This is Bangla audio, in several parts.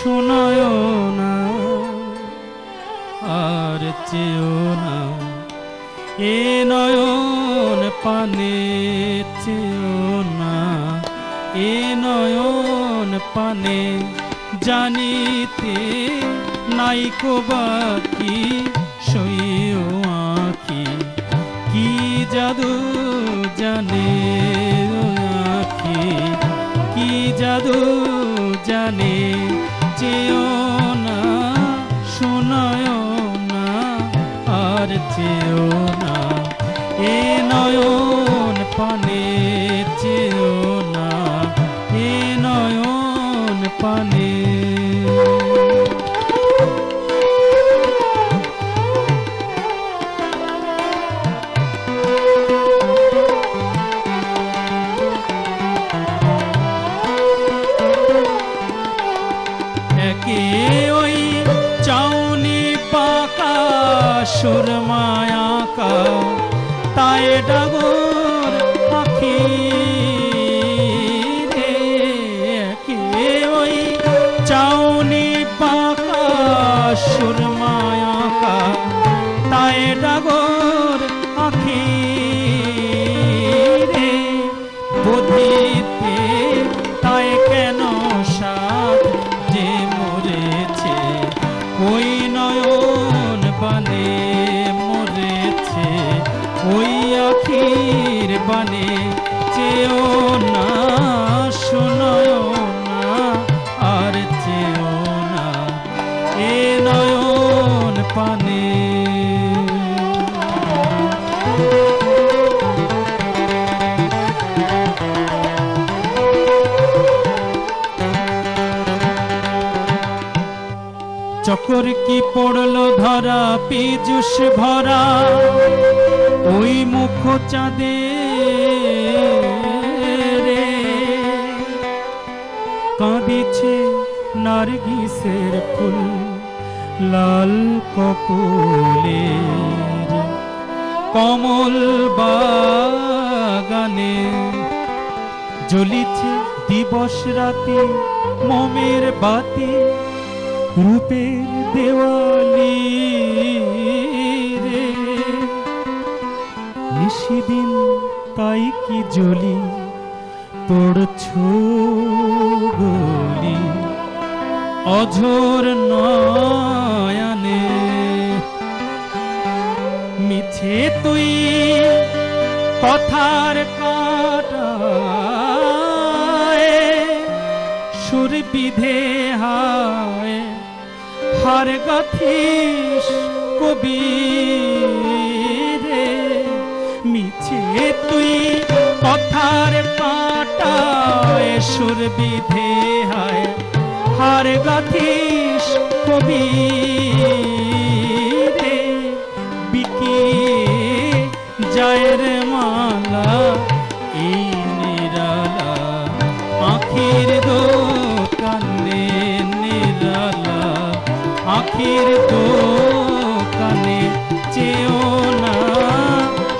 শোনায় না আর চেও না, এ নয়ন পানে চেও না, এ নয়ন পানে জানিতে নাইকো বাকি সইও আঁখি, কি জাদু জানে ও আঁখি, কি জাদু জানে, চেও না শোনায় না আর চেও না, এ নয়ন পানে চেও না, এ নয়ন পানে। একে ওই চাউনি পাকা সুরমায় আঁকা তাই ডাগর পাখি রে, একে ওই চাউনি পাকা সুরমায় আঁকা তাই ডাগর পাখি রে, বুদ্ধিতে তাই কেন সাধ যে মরেছে ওই নয়ন বানে মরেছে, ওই আখির বানে চেও না শোনায় না আর চেও না, এ নয়ন পানে। চকর কি পড়লো ধরা পীযুষ ভরা ওই মুখ চাঁদে রে, কাঁদিছে নার্গিসের ফুল লাল কপোলের কমল বাগানে, জ্বলিছে দিবস রাতে মোমের বাতি রূপের দেওয়ালি রে, নিশিদিন তাই কি জ্বলি পড়ছ গলি অঝোর নয়নে, মিছে তুই কথার কাটায় সুর বিধে হায় হার গাথিস কবি রে, মিছে তুই কথার কাটায় সুর বিধে হায় হার গাথিস কবি রে, বিকি জায়ের মালা এই নিরালা আখির দোকানে নিরালা, আখির দোকানে চেও না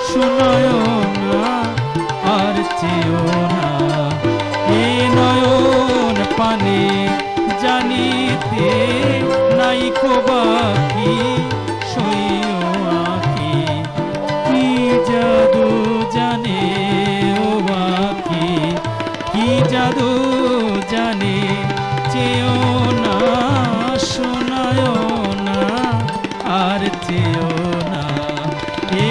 শোনায় না আর চেও না, এ নয়ন পানে জানিতে নাইকো বাকি সইও আঁখি, কি জাদু জানে ও আঁখি, কি জাদু জানে, চেও না শোনায় না আর চেও না, এ